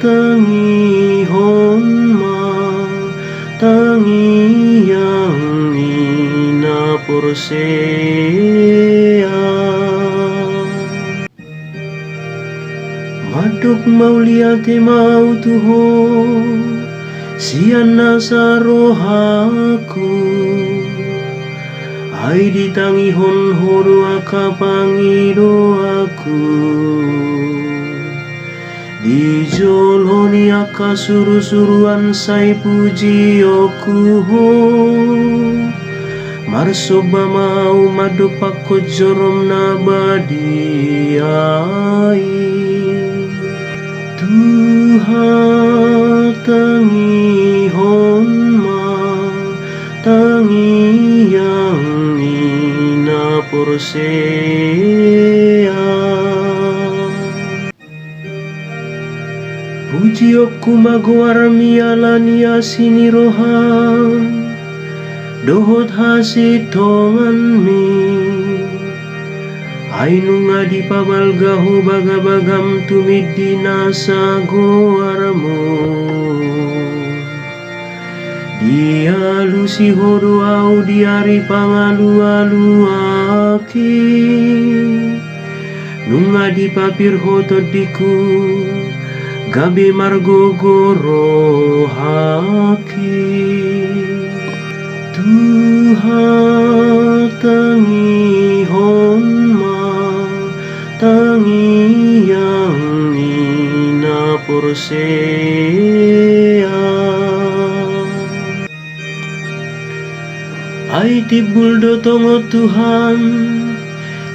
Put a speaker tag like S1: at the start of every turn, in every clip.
S1: tangi honma tangi yang nina porsea madok maulia te mau tuho sian nasa rohaku ai ditangi hon horo akapangido aku di joloni aka suru-suruan sai puji oku ho marsoba mau madopako jorom nabadi ai Tuhan tangi honma tangi yang nina porsea puji oku magoar mialania sini roham dohot hasi tongan mi ainunga di pabalgaho bagabagam tumid di nasa goarmo dialu si horo au diari pangalu-alu aki nunga di papir hotod diku gabe margogoro haki Tuhan tangi honma tangi yang nina porsea ai tibul do tongo Tuhan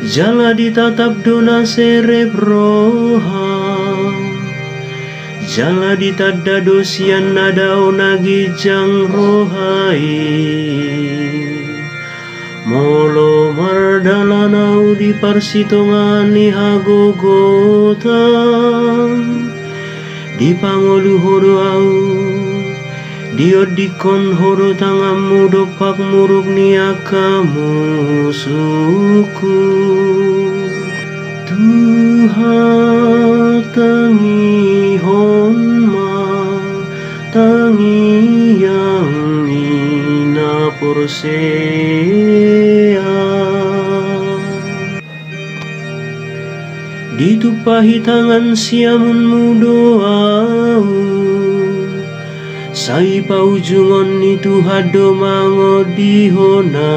S1: jala ditatap dona cerebroha jala ditada dosian nadao nagijang rohai molo mardalanau di parsitongani hagogotan di pangolu horo au diodikon horo tangamu dopak muruk niakamu suku Tuhan tangi honma tangi yang nina porsea ditupahi tangan siamunmu doau sai paujungon itu hado mango dihona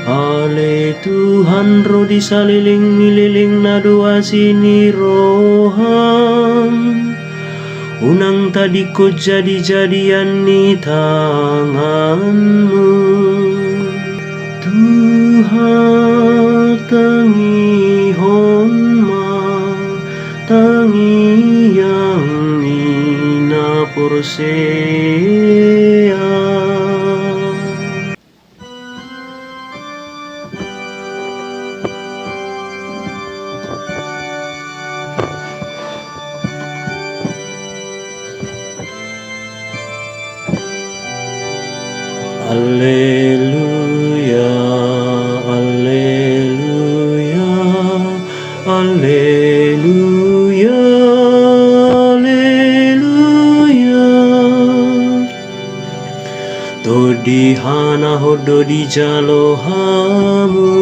S1: ale Tuhan ro disaliling mililing na doa sini roham unang tadi ko jadi-jadian ni tanganmu Tuhan tangi honma tangi yang nina porsea Alleluia, Alleluia, Alleluia, Alleluia. Todi hana hodo di jalo hamu,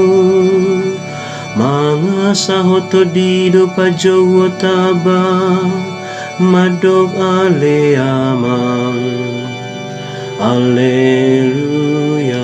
S1: mangasa hoto di dopa jowo taba, madog ale amang. Alleluia.